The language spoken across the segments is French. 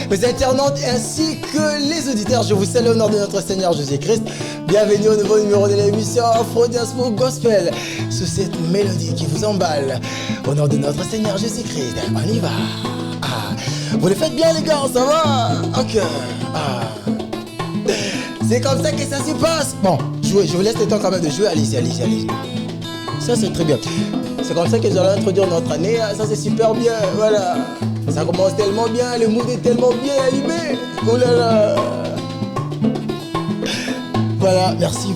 Mes internautes ainsi que les auditeurs, je vous salue au nom de notre Seigneur Jésus-Christ. Bienvenue au nouveau numéro de l'émission Afro Diaspora Gospel, sous cette mélodie qui vous emballe. Au nom de notre Seigneur Jésus-Christ, on y va. Vous le faites bien les gars, ça va? Ok. C'est comme ça que ça se passe. Bon, jouez, je vous laisse le temps quand même de jouer. Allez-y. Ça c'est très bien. C'est comme ça que nous allons introduire notre année. Ça c'est super bien, voilà. Ça commence tellement bien, le mood est tellement bien animé. Oh là là. Voilà, merci.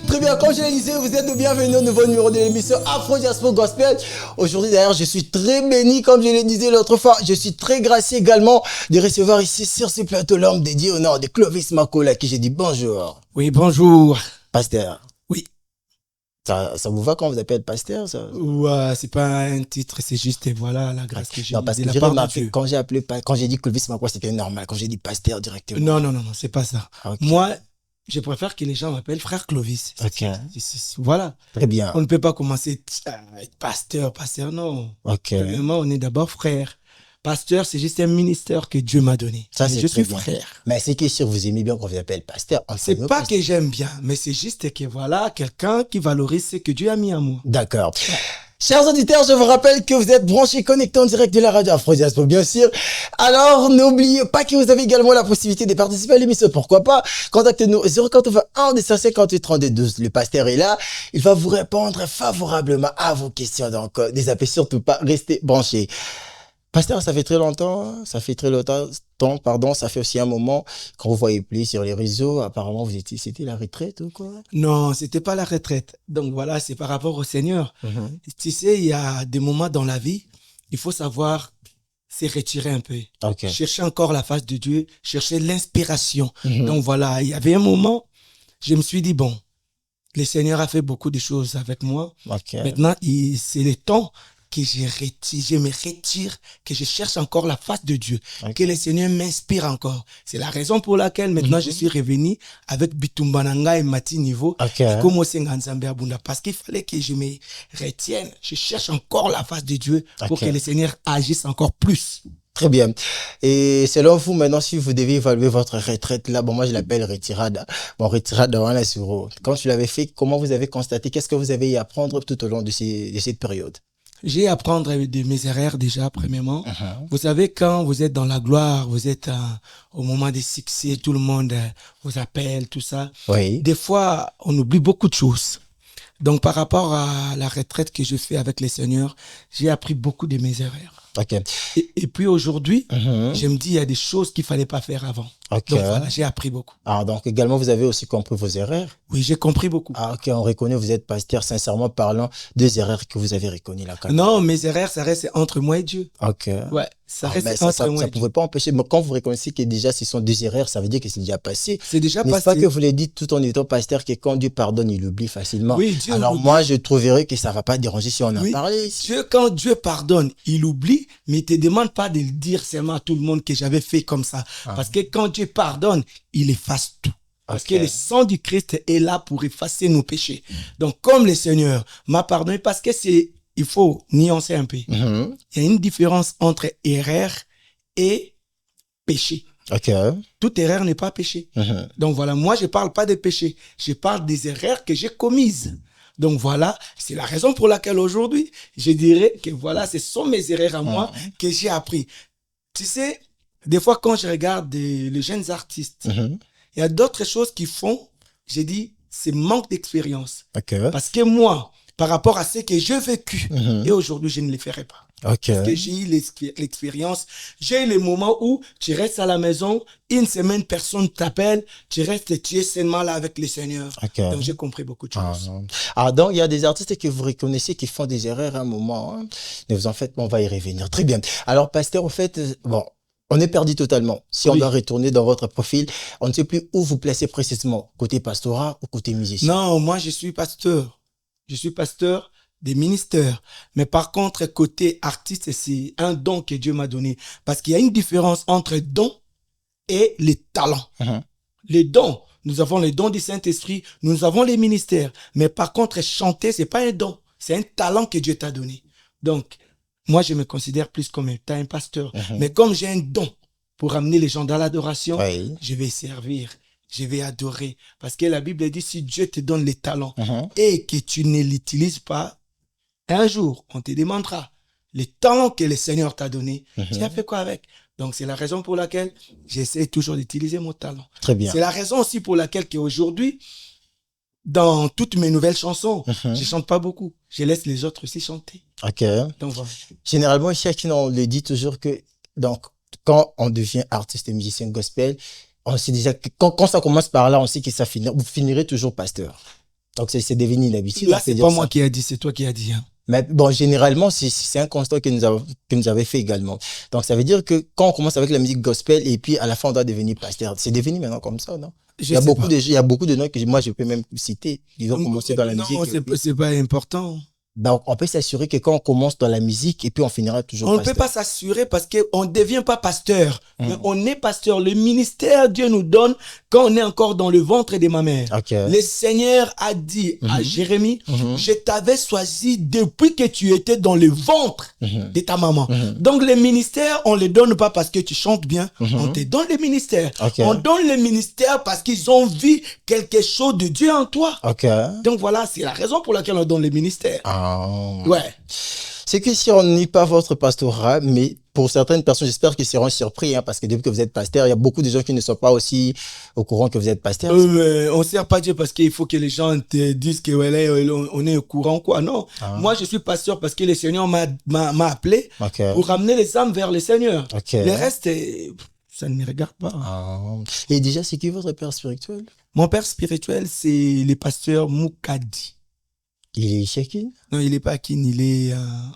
Très bien, comme je le disais, vous êtes bienvenus au nouveau numéro de l'émission Afro Diaspora Gospel. Aujourd'hui d'ailleurs, je suis très béni, comme je le disais l'autre fois. Je suis très gracieux également de recevoir ici sur ce plateau l'homme dédié au nom de Clovis Makola, à qui j'ai dit bonjour. Oui, bonjour. Pasteur. Oui. Ça vous va quand vous appelez pasteur ça? Ouais, c'est pas un titre, c'est juste voilà la grâce que j'ai. Non, parce que j'ai remarqué, quand j'ai dit Clovis Makola, c'était normal. Quand j'ai dit pasteur directement. Non, c'est pas ça. Okay. Moi, je préfère que les gens m'appellent frère Clovis. Ok. Voilà. Très bien. On ne peut pas commencer à être pasteur, non. Ok. Premièrement, on est d'abord frère. Pasteur, c'est juste un ministère que Dieu m'a donné. Ça, c'est je suis bien. frère. Mais c'est que sûr, vous aimez bien qu'on vous appelle pasteur. C'est pas que j'aime bien, mais c'est juste que voilà, quelqu'un qui valorise ce que Dieu a mis en moi. D'accord. Chers auditeurs, je vous rappelle que vous êtes branchés, connectés en direct de la radio Afro Diaspora, bien sûr. Alors, n'oubliez pas que vous avez également la possibilité de participer à l'émission. Pourquoi pas? Contactez-nous 081 258 32 12. Le pasteur est là. Il va vous répondre favorablement à vos questions. Donc, ne surtout pas, restez branchés. Pasteur, ça fait très longtemps, ça fait aussi un moment qu'on vous voyait plus sur les réseaux. Apparemment, c'était la retraite ou quoi? Non, c'était pas la retraite. Donc voilà, c'est par rapport au Seigneur. Tu sais, il y a des moments dans la vie, il faut savoir se retirer un peu. Okay. Chercher encore la face de Dieu, chercher l'inspiration. Donc voilà, il y avait un moment, je me suis dit, bon, le Seigneur a fait beaucoup de choses avec moi. Okay. Maintenant, c'est le temps que je me retire, que je cherche encore la face de Dieu, que le Seigneur m'inspire encore. C'est la raison pour laquelle maintenant je suis revenu avec Bitumbananga et Mati Niveau, parce qu'il fallait que je me retienne, je cherche encore la face de Dieu pour que le Seigneur agisse encore plus. Très bien. Et selon vous, maintenant, si vous devez évaluer votre retraite, là, bon, moi, je l'appelle retirade. Bon, retirade avant la sur. Quand tu l'avais fait, comment vous avez constaté, qu'est-ce que vous avez à apprendre tout au long de cette période? J'ai à apprendre de mes erreurs déjà, premièrement. Vous savez, quand vous êtes dans la gloire, vous êtes au moment des succès, tout le monde vous appelle, tout ça. Oui. Des fois, on oublie beaucoup de choses. Donc, par rapport à la retraite que je fais avec le Seigneur, j'ai appris beaucoup de mes erreurs. Okay. Et puis aujourd'hui, je me dis, il y a des choses qu'il fallait pas faire avant. Okay. Donc voilà, j'ai appris beaucoup. Ah, donc également, vous avez aussi compris vos erreurs? Oui, j'ai compris beaucoup. Ah, ok, on reconnaît, vous êtes pasteur, sincèrement parlant, des erreurs que vous avez reconnues là. Non, mes erreurs, ça reste entre moi et Dieu. Ok. Ouais, ça reste entre moi et Dieu. Ça ne pouvait pas empêcher, mais quand vous reconnaissez que déjà ce sont des erreurs, ça veut dire que c'est déjà passé. C'est déjà passé. N'est-ce pas que vous le dites tout en étant pasteur que quand Dieu pardonne, il oublie facilement? Oui, Dieu Alors oublie. moi, je trouverais que ça ne va pas déranger si on en parlait. Dieu, quand Dieu pardonne, il oublie, mais il te demande pas de le dire seulement à tout le monde que j'avais fait comme ça. Parce que quand Dieu pardonne, il efface tout. Parce que le sang du Christ est là pour effacer nos péchés. Donc, comme le Seigneur m'a pardonné, parce que il faut nuancer un peu. Il y a une différence entre erreur et péché. Toute erreur n'est pas péché. Donc voilà, moi, je parle pas des péchés. Je parle des erreurs que j'ai commises. Donc voilà, c'est la raison pour laquelle aujourd'hui, je dirais que voilà, ce sont mes erreurs à moi que j'ai appris. Tu sais, des fois, quand je regarde les jeunes artistes, il y a d'autres choses qui font, j'ai dit, c'est manque d'expérience. Parce que moi, par rapport à ce que j'ai vécu, et aujourd'hui, je ne le ferai pas. Parce que j'ai eu l'expérience. J'ai eu les moments où tu restes à la maison, une semaine, personne t'appelle, tu restes, tu es seulement là avec le Seigneur. Donc, j'ai compris beaucoup de choses. Donc, il y a des artistes que vous reconnaissez qui font des erreurs à un moment. Ne vous en faites pas, on va y revenir. Très bien. Alors, pasteur, en fait, bon, On est perdu totalement. Si on Oui. doit retourner dans votre profil, on ne sait plus où vous placez précisément, côté pastorat ou côté musicien. Non, moi, je suis pasteur. Je suis pasteur des ministères. Mais par contre, côté artiste, c'est un don que Dieu m'a donné. Parce qu'il y a une différence entre don et les talents. Mhm. Les dons, nous avons les dons du Saint-Esprit, nous avons les ministères. Mais par contre, chanter, c'est pas un don. C'est un talent que Dieu t'a donné. Donc, moi, je me considère plus comme un pasteur. Mhm. Mais comme j'ai un don pour amener les gens dans l'adoration, Oui. je vais servir, je vais adorer. Parce que la Bible dit, si Dieu te donne les talents Mhm. et que tu ne l'utilises pas, un jour, on te demandera les talents que le Seigneur t'a donné. Tu as fait quoi avec? Donc, c'est la raison pour laquelle j'essaie toujours d'utiliser mon talent. Très bien. C'est la raison aussi pour laquelle qu'aujourd'hui, dans toutes mes nouvelles chansons, Mhm. je chante pas beaucoup. Je laisse les autres aussi chanter. Ok. Donc, voilà. Généralement, ici, on le dit toujours que, donc, quand on devient artiste et musicien gospel, on sait déjà que quand ça commence par là, on sait que ça finira, vous finirez toujours pasteur. Donc, c'est devenu une habitude. Là, on peut c'est dire pas ça. moi qui a dit, c'est toi qui as dit. Hein. Mais bon, généralement, c'est un constat que nous avons fait également. Donc, ça veut dire que quand on commence avec la musique gospel et puis à la fin, on doit devenir pasteur. C'est devenu maintenant comme ça, non? Il y a beaucoup de noms que moi, je peux même citer. Ils ont commencé dans la musique. Non, c'est pas important. Donc, on peut s'assurer que quand on commence dans la musique et puis on finira toujours On ne pasteur. peut pas s'assurer parce qu'on ne devient pas pasteur. Mais on est pasteur. Le ministère, Dieu nous donne quand on est encore dans le ventre de ma mère. Ok. Le Seigneur a dit à Jérémie, je t'avais choisi depuis que tu étais dans le ventre de ta maman. Donc le ministère, on ne le donne pas parce que tu chantes bien. On te donne le ministère. Ok. On donne le ministère parce qu'ils ont vu quelque chose de Dieu en toi. Ok. Donc voilà, c'est la raison pour laquelle on donne le ministère. Ah. Ouais. C'est que si on n'est pas votre pastorat, mais pour certaines personnes, j'espère qu'ils seront surpris, hein, parce que depuis que vous êtes pasteur, il y a beaucoup de gens qui ne sont pas aussi au courant que vous êtes pasteur. On ne sert pas Dieu parce qu'il faut que les gens te disent que ouais, on est au courant, quoi. Non. Ah. Moi, je suis pasteur parce que le Seigneur m'a appelé Ok. pour ramener les âmes vers le Seigneur. Ok. Le reste, ça ne me regarde pas. Ah. Et déjà, c'est qui votre père spirituel? Mon père spirituel, c'est le pasteur Moukadi. Il est Shekin? Non, il n'est pas à Kin, il est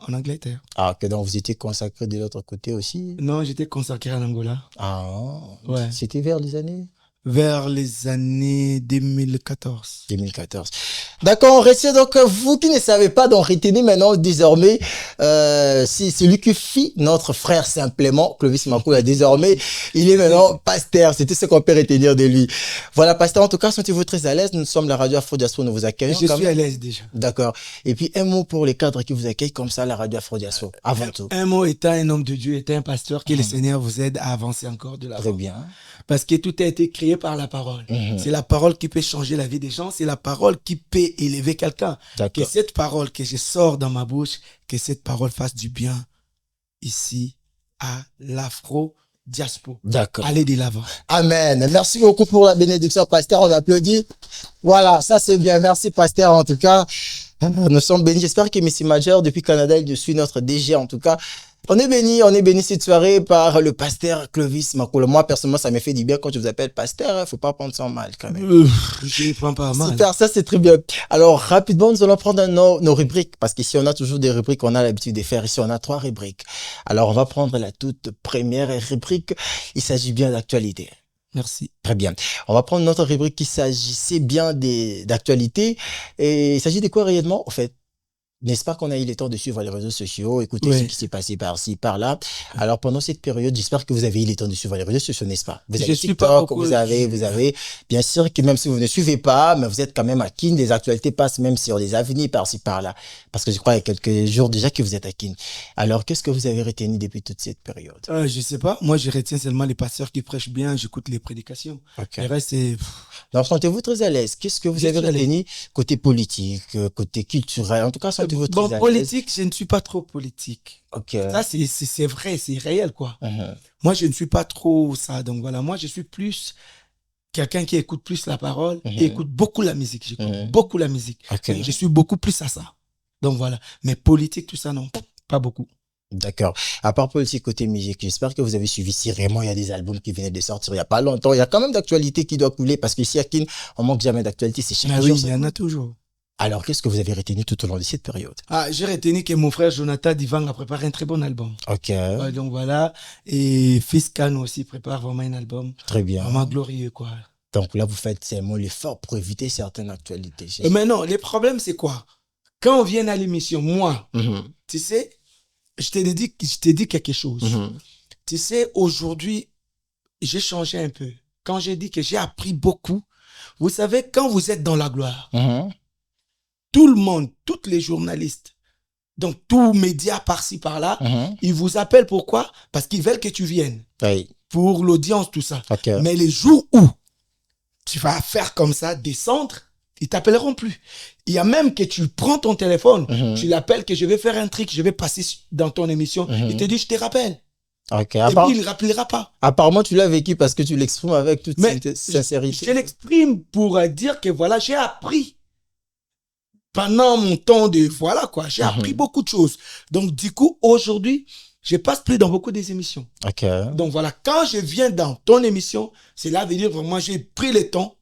en Angleterre. Ah, que donc vous étiez consacré de l'autre côté aussi? Non, j'étais consacré en Angola. Ah. Ouais. C'était vers les années? Vers les années 2014. 2014. D'accord, restez donc, vous qui ne savez pas, donc retenez maintenant désormais, c'est celui qui fit notre frère simplement, Clovis Makoula, désormais, il est maintenant pasteur, c'était ce qu'on peut retenir de lui. Voilà, pasteur, en tout cas, sentez-vous très à l'aise, nous sommes la radio Afro Diaspora, nous vous accueillons. Je suis à l'aise déjà. D'accord. Et puis un mot pour les cadres qui vous accueillent comme ça, la radio Afro Diaspora, avant tout. Un mot, étant un homme de Dieu, étant un pasteur, que le Seigneur vous aide à avancer encore de l'avant. Très bien. Parce que tout a été créé par la parole. C'est la parole qui peut changer la vie des gens. C'est la parole qui peut élever quelqu'un. Que D'accord. cette parole que je sors dans ma bouche, que cette parole fasse du bien ici à l'Afro Diaspora. D'accord. Allez de l'avant. Amen. Merci beaucoup pour la bénédiction, pasteur. On applaudit. Voilà, ça c'est bien. Merci, pasteur, en tout cas. Nous sommes bénis. J'espère que Messie Major, depuis Canada, il suit notre DG, en tout cas. On est bénis cette soirée par le pasteur Clovis Makoula. Moi, personnellement, ça me fait du bien quand je vous appelle pasteur. Il faut pas prendre ça en mal, quand même. Je ne prends pas mal. Super, ça c'est très bien. Alors, rapidement, nous allons prendre nos rubriques, parce qu'ici, on a toujours des rubriques qu'on a l'habitude de faire. Ici, on a 3 rubriques. Alors, on va prendre la toute première rubrique. Il s'agit bien d'actualité. Merci. Très bien. On va prendre notre rubrique qui s'agissait bien d'actualité. Et il s'agit de quoi réellement, en fait? N'est-ce pas qu'on a eu le temps de suivre les réseaux sociaux, écouter ce qui s'est passé par-ci, par-là. Alors, pendant cette période, j'espère que vous avez eu le temps de suivre les réseaux sociaux, n'est-ce pas? Vous avez TikTok, vous avez, bien sûr que même si vous ne suivez pas, mais vous êtes quand même à Kin, les actualités passent même sur les avenirs par-ci, par-là. Parce que je crois qu'il y a quelques jours déjà que vous êtes à Kin. Alors, qu'est-ce que vous avez retenu depuis toute cette période? Je sais pas. Moi, je retiens seulement les pasteurs qui prêchent bien, j'écoute les prédications. Ok. Le reste, c'est... Alors, sentez-vous très à l'aise. Qu'est-ce que vous avez retenu côté politique, côté culturel? En tout cas, sentez-vous très à l'aise. Politique, je ne suis pas trop politique. Ok. Ça, c'est vrai, c'est réel, quoi. Moi, je ne suis pas trop ça. Donc voilà, moi, je suis plus quelqu'un qui écoute plus la parole et écoute beaucoup la musique. J'écoute beaucoup la musique. Okay. Je suis beaucoup plus à ça. Donc voilà. Mais politique, tout ça, non, pas beaucoup. D'accord. À part politique côté musique, j'espère que vous avez suivi si vraiment il y a des albums qui venaient de sortir il n'y a pas longtemps. Il y a quand même d'actualité qui doit couler parce qu'ici à Kin, on manque jamais d'actualité. C'est chaque jour. Oui, il y en a toujours. Alors, qu'est-ce que vous avez retenu tout au long de cette période? Ah, j'ai retenu que mon frère Jonathan Divang a préparé un très bon album. Ok. Ouais, donc voilà. Et Fils Khan aussi prépare vraiment un album. Très bien. Vraiment glorieux, quoi. Donc là, vous faites seulement l'effort pour éviter certaines actualités. Mais non, les problèmes, c'est quoi? Quand on vient à l'émission, moi, tu sais, je t'ai dit quelque chose. Tu sais, aujourd'hui, j'ai changé un peu. Quand j'ai dit que j'ai appris beaucoup, vous savez, quand vous êtes dans la gloire, tout le monde, tous les journalistes, donc tous médias par-ci, par-là, ils vous appellent pourquoi? Parce qu'ils veulent que tu viennes. Oui. Pour l'audience, tout ça. Okay. Mais les jours où tu vas faire comme ça, descendre, ils t'appelleront plus. Il y a même que tu prends ton téléphone, tu l'appelles que je vais faire un truc, je vais passer dans ton émission, il te dit je te rappelle. Okay. Et puis il ne rappellera pas. Apparemment, tu l'as vécu parce que tu l'exprimes avec toute sincérité. Je l'exprime pour dire que voilà, j'ai appris. Pendant mon temps de... Voilà quoi, j'ai appris beaucoup de choses. Donc du coup, aujourd'hui, je passe plus dans beaucoup des émissions. Okay. Donc voilà, quand je viens dans ton émission, cela veut dire vraiment j'ai pris le temps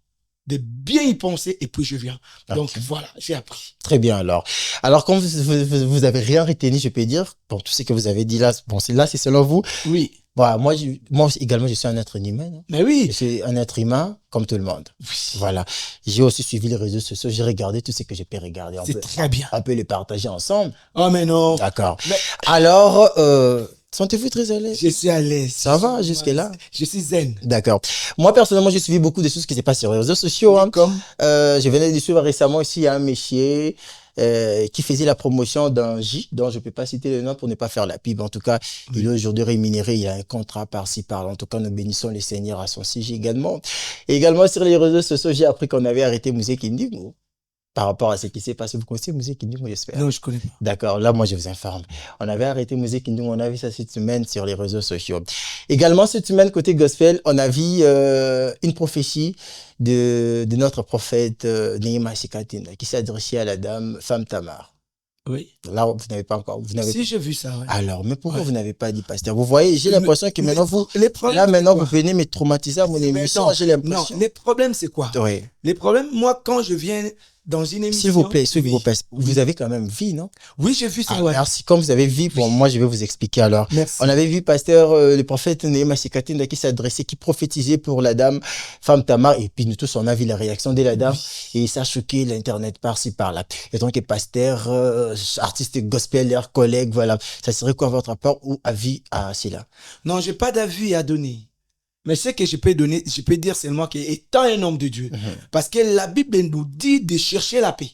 de bien y penser et puis je viens. Donc voilà, j'ai appris. Très bien alors. Alors quand vous avez rien retenu, je peux dire, bon, tout ce que vous avez dit là, bon, c'est selon vous. Oui. Voilà, moi également, je suis un être humain. Hein. Mais oui. Je suis un être humain comme tout le monde. Oui. Voilà. J'ai aussi suivi les réseaux sociaux, j'ai regardé tout ce que je peux regarder. C'est très bien. On peut les partager ensemble. Oh mais non. D'accord. Mais... Alors, sentez-vous très à l'aise? Je suis à l'aise. Ça va jusque-là? Je suis zen. D'accord. Moi, personnellement, j'ai suivi beaucoup de choses qui se passent sur les réseaux sociaux. Hein. Comme je venais de suivre récemment ici un monsieur qui faisait la promotion d'un J, dont je ne peux pas citer le nom pour ne pas faire la pub. En tout cas, il est aujourd'hui rémunéré, il a un contrat par-ci, par-là. En tout cas, nous bénissons les seigneurs à son sujet également. Et également, sur les réseaux sociaux, j'ai appris qu'on avait arrêté Mouzé Kindigo. Par rapport à ce qui s'est passé, vous connaissez Mouzé Kindigo, j'espère? Non, je connais pas. D'accord, là, moi, je vous informe. On avait arrêté Mouzé Kindigo, on a vu ça cette semaine sur les réseaux sociaux. Également, cette semaine, côté gospel, on a vu une prophétie de notre prophète Nehema Shikatina, qui s'est adressée à la dame Femme Tamar. Oui. Là, vous n'avez pas encore... Si, j'ai vu ça, ouais. Alors, mais pourquoi vous n'avez pas dit, pasteur? Vous voyez, j'ai l'impression que maintenant, vous venez me traumatiser à mon émission, j'ai l'impression. Non, les problèmes, c'est quoi? Oui. Les problèmes, moi, quand je viens dans une émission... S'il vous plaît, vous avez quand même vu, non? Oui, j'ai vu ça, ouais. Merci. Comme vous avez vu, bon, moi, je vais vous expliquer alors. Merci. On avait vu pasteur, le prophète Nehema Shikatina qui s'adressait, qui prophétisait pour la dame Femme Tamar. Et puis, nous tous, on a vu la réaction de la dame. Et ça a choqué l'Internet par-ci, par-là. Et donc, pasteur, artiste gospel, leurs collègues, voilà. Ça serait quoi votre rapport ou avis à cela? Non, j'ai pas d'avis à donner. Mais ce que je peux donner, je peux dire seulement qu'étant un homme de Dieu, parce que la Bible nous dit de chercher la paix.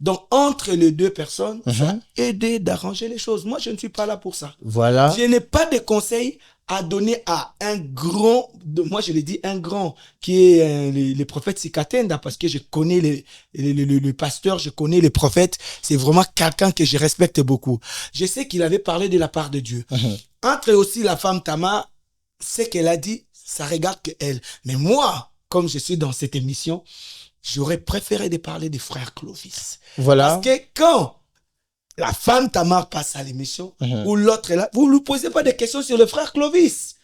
Donc, entre les deux personnes, ça aider d'arranger les choses. Moi, je ne suis pas là pour ça. Voilà. Je n'ai pas de conseils à donner à un grand, moi je l'ai dit, un grand, qui est le prophète Sikatenda, parce que je connais le pasteur, je connais les prophètes. C'est vraiment quelqu'un que je respecte beaucoup. Je sais qu'il avait parlé de la part de Dieu. Entre aussi la femme Tamar, ce qu'elle a dit, ça regarde que elle. Mais moi, comme je suis dans cette émission, j'aurais préféré de parler des frères Clovis. Voilà. Parce que quand la femme Tamar passe à l'émission, ou l'autre est là, vous ne lui posez pas de questions sur le frère Clovis.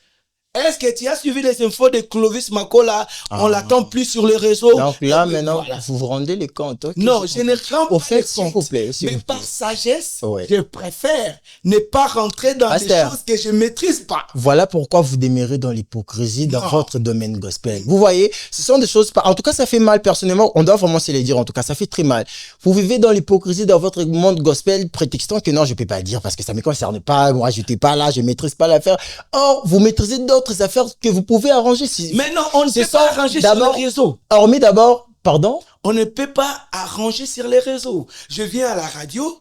Est-ce que tu as suivi les infos de Clovis Makola? On l'attend plus sur les réseaux. Donc là, maintenant, vous vous rendez les comptes. Okay. Non, je ne rends pas fait, s'il vous plaît. Mais par sagesse, je préfère ne pas rentrer dans des choses que je ne maîtrise pas. Voilà pourquoi vous demeurez dans l'hypocrisie dans votre domaine gospel. Vous voyez, ce sont des choses... En tout cas, ça fait mal personnellement. On doit vraiment se les dire. En tout cas, ça fait très mal. Vous vivez dans l'hypocrisie dans votre monde gospel, prétextant que non, je ne peux pas dire parce que ça ne me concerne pas. Moi, je n'étais pas là, je ne maîtrise pas l'affaire. Or, vous maîtrisez d'autres affaires que vous pouvez arranger. Mais non, on ne peut pas arranger sur les réseaux. Alors, mais d'abord, pardon? On ne peut pas arranger sur les réseaux. Je viens à la radio,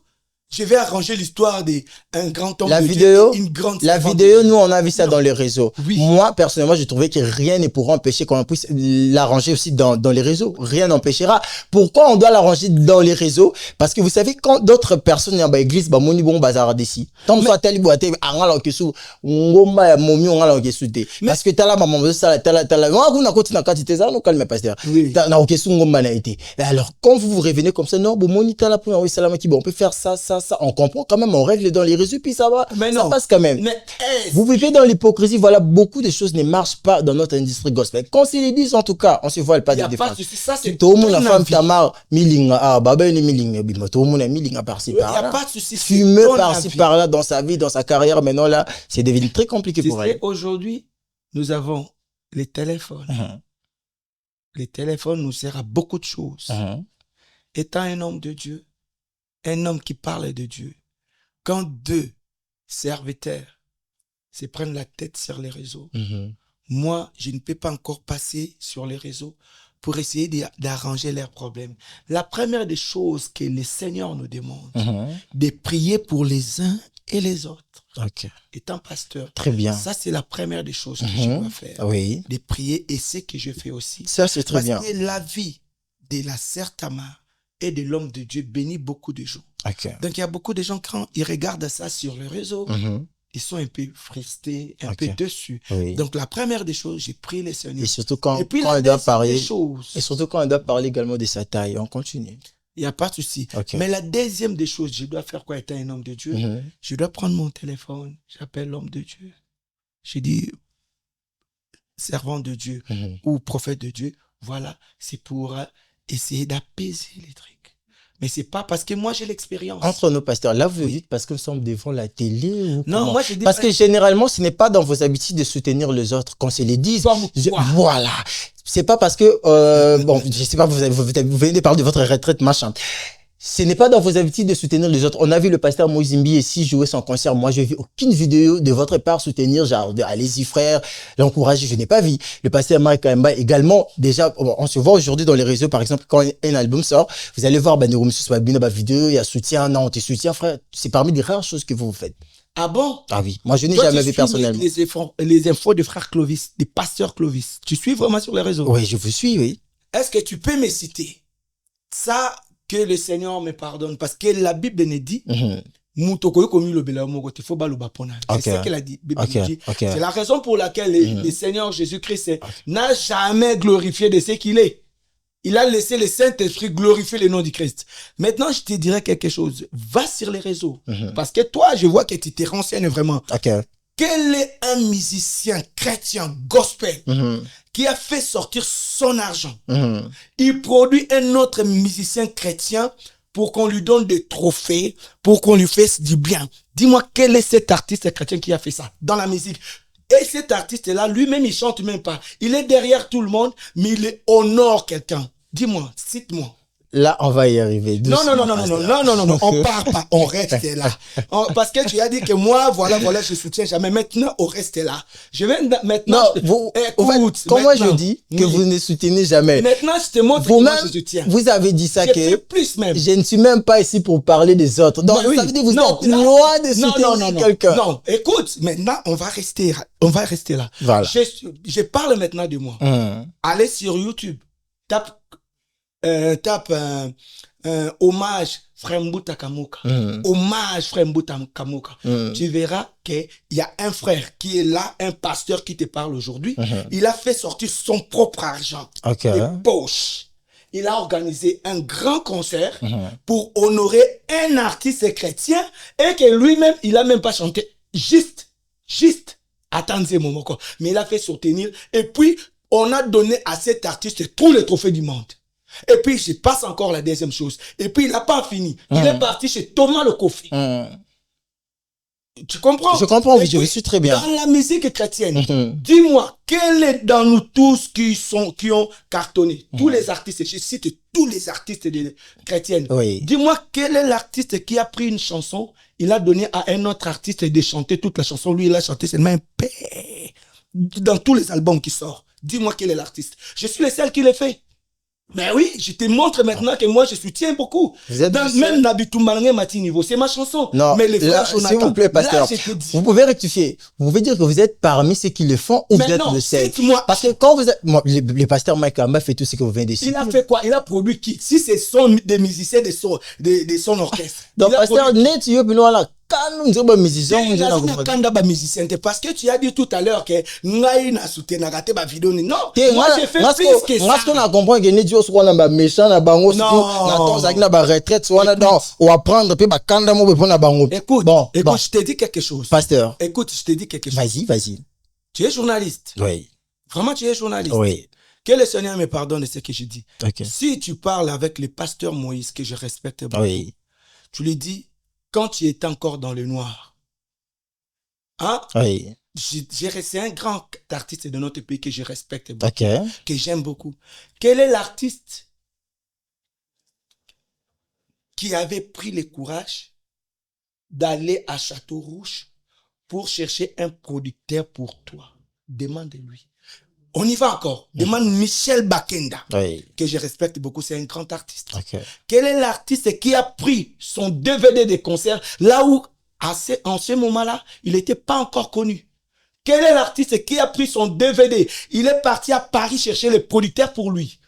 je vais arranger l'histoire d'un grand homme de Dieu, une grande vidéo, nous, on a vu ça dans les réseaux. Oui. Moi, personnellement, je trouvais que rien ne pourra empêcher qu'on puisse l'arranger aussi dans les réseaux. Rien n'empêchera. Pourquoi on doit l'arranger dans les réseaux? Parce que vous savez, quand d'autres personnes dans l'église, moni bon bazar d'ici. Tant que soit tel boité, angala kesu, ngomba ya momi angala kesu te. Parce que t'as la maman ça t'as vous n'a continué à quantité ça, nous calme pasteur. T'as kesu ngomba na été. Alors, quand vous revenez comme ça, non, bon moni t'as la première oui salam qui bon, on peut faire ça. ça. On comprend quand même, on règle dans les réseaux, puis ça va. Mais ça non. passe quand même. Mais Vous vivez dans l'hypocrisie, voilà, beaucoup de choses ne marchent pas dans notre industrie gospel. Qu'on se les dise, en tout cas, on se voit pas il n'y de a défense. pas de souci. Ça, c'est Tout le monde, la ton femme, avis. Tamar, Milinga, ah, Baba, il est Milinga, bima, tout le monde est Milinga par-ci, Il n'y a par-là. pas de souci. c'est Fumeux ton par-ci, avis. par-là, dans sa vie, dans sa carrière, maintenant là, c'est devenu très compliqué Tu pour sais, elle. aujourd'hui, nous avons les téléphones. Les téléphones nous servent à beaucoup de choses. Étant un homme de Dieu, un homme qui parle de Dieu, quand deux serviteurs se prennent la tête sur les réseaux, moi, je ne peux pas encore passer sur les réseaux pour essayer d'arranger leurs problèmes. La première des choses que le Seigneur nous demande, de prier pour les uns et les autres. Ok. Étant pasteur, Très bien. ça c'est la première des choses que je dois faire. Oui. De prier, et c'est que je fais aussi. Ça, c'est très Parce bien. que la vie de la sœur Tamar et de l'homme de Dieu bénit beaucoup de gens. Ok. Donc il y a beaucoup de gens, quand ils regardent ça sur le réseau, ils sont un peu frustrés, un peu dessus. Oui. Donc la première des choses, j'ai prié le Seigneur. Et surtout quand, Et puis quand la on doit deuxième parler, des choses, et surtout quand on doit parler également de sa taille, on continue. il n'y a pas de souci. Ok. Mais la deuxième des choses, je dois faire quoi étant un homme de Dieu? Je dois prendre mon téléphone, j'appelle l'homme de Dieu. Je dis, servant de Dieu ou prophète de Dieu, voilà, c'est pour essayer d'apaiser les trucs. Mais c'est pas parce que moi j'ai l'expérience. Entre nos pasteurs, là vous le dites parce que nous sommes devant la télé ou Non, comment? moi je dis Parce que généralement, ce n'est pas dans vos habitudes de soutenir les autres qu'on se les dise. Voilà. C'est pas parce que, bon, je sais pas, vous venez de parler de votre retraite, machin. Ce n'est pas dans vos habitudes de soutenir les autres. On a vu le pasteur Moïse Mbi ici jouer son concert. Moi, je n'ai vu aucune vidéo de votre part soutenir, genre, allez-y frère, l'encourager. Je n'ai pas vu. Le pasteur Mike Kamba également, déjà, on se voit aujourd'hui dans les réseaux, par exemple, quand un album sort, vous allez voir, Banero Monsieur Swabina, ma vidéo, il y a soutien, non, tu soutiens, frère. C'est parmi les rares choses que vous faites. Ah bon? Ah oui. Moi, je n'ai Toi, jamais tu vu suis personnellement. les infos de frère Clovis, des pasteurs Clovis. Tu suis vraiment sur les réseaux? Oui, je vous suis, oui. Est-ce que tu peux me citer ça, que le Seigneur me pardonne? Parce que la Bible nous dit, c'est ça qu'elle a dit. C'est la raison pour laquelle le Seigneur Jésus-Christ n'a jamais glorifié de ce qu'il est. Il a laissé le Saint-Esprit glorifier le nom du Christ. Maintenant, je te dirais quelque chose. Va sur les réseaux. Parce que toi, je vois que tu te renseignes vraiment. Quel est un musicien chrétien gospel qui a fait sortir son argent? Il produit un autre musicien chrétien pour qu'on lui donne des trophées, pour qu'on lui fasse du bien. Dis-moi, quel est cet artiste chrétien qui a fait ça dans la musique? Et cet artiste-là, lui-même, il chante même pas. Il est derrière tout le monde, mais il honore quelqu'un. Dis-moi, cite-moi. Là, on va y arriver. Non, on part pas, on reste là. Parce que tu as dit que moi, voilà, je soutiens jamais. Maintenant, on reste là. Je vais maintenant. Non, écoute, quand moi je dis que vous ne soutenez jamais. Maintenant, je te montre que moi je soutiens. Vous avez dit ça que plus même. Je ne suis même pas ici pour parler des autres. Donc, ça veut dire que vous êtes loin de soutenir quelqu'un. Non, écoute, maintenant, on va rester là. Voilà. Je parle maintenant de moi. Allez sur YouTube, tape hommage Frère Mbouta Kamoka. Hommage Frère Mbouta Kamoka. Tu verras qu'il y a un frère qui est là, un pasteur qui te parle aujourd'hui. Il a fait sortir son propre argent des poches. Il a organisé un grand concert pour honorer un artiste chrétien et que lui-même, il a même pas chanté. Juste. Attendez un moment. Mais il a fait soutenir. Et puis, on a donné à cet artiste tous les trophées du monde. Et puis, je passe encore la deuxième chose. Et puis, il n'a pas fini. Il est parti chez Thomas le Kofi. Tu comprends? Je comprends, oui, je suis très bien. Dans la musique chrétienne, dis-moi, quel est dans nous tous qui ont cartonné? Tous les artistes, je cite tous les artistes chrétiennes. Oui. Dis-moi, quel est l'artiste qui a pris une chanson, il a donné à un autre artiste de chanter toute la chanson. Lui, il a chanté seulement un paix. Dans tous les albums qui sortent. Dis-moi quel est l'artiste. Je suis le seul qui le fait. Mais oui, je te montre maintenant que moi je soutiens beaucoup. Même Nabitou Malangé Mati Niveau, c'est ma chanson. Non, mais les frères s'il vous plaît, pasteur, vous pouvez rectifier. Vous pouvez dire que vous êtes parmi ceux qui le font ou vous êtes le seul. Parce que quand vous êtes, le pasteur Mike Kamba fait tout ce que vous venez de citer. Il a fait quoi? Il a produit qui? Si c'est des musiciens de son orchestre. Donc, pasteur, net, nous disons ba musicien musicien parce que tu as dit tout à l'heure que ngai na soutenaka te ba vidéo non moi j'ai fait plus que ça moi ce qu'on a compris que ni dio so na ba méchant na bango na ton zaki na ba retraite so na donc on va prendre pe ba kanda mo pour na bango. Écoute, je te dis quelque chose. Pasteur. Écoute, je te dis quelque chose. Vas-y. Tu es journaliste. Oui. Vraiment, tu es journaliste. Oui. Que le Seigneur me pardonne de ce que je dis. Okay. Si tu parles avec le pasteur Moïse, que je respecte beaucoup, oui. tu lui dis, quand tu étais encore dans le noir, hein? Oui. C'est un grand artiste de notre pays que je respecte beaucoup, okay. que j'aime beaucoup. Quel est l'artiste qui avait pris le courage d'aller à Château-Rouge pour chercher un producteur pour toi? Demande-lui. On y va encore. Demande Michel Bakenda, oui. que je respecte beaucoup, c'est un grand artiste. Okay. Quel est l'artiste qui a pris son DVD de concert là où, en ce moment-là, il n'était pas encore connu? Quel est l'artiste qui a pris son DVD? Il est parti à Paris chercher le producteur pour lui.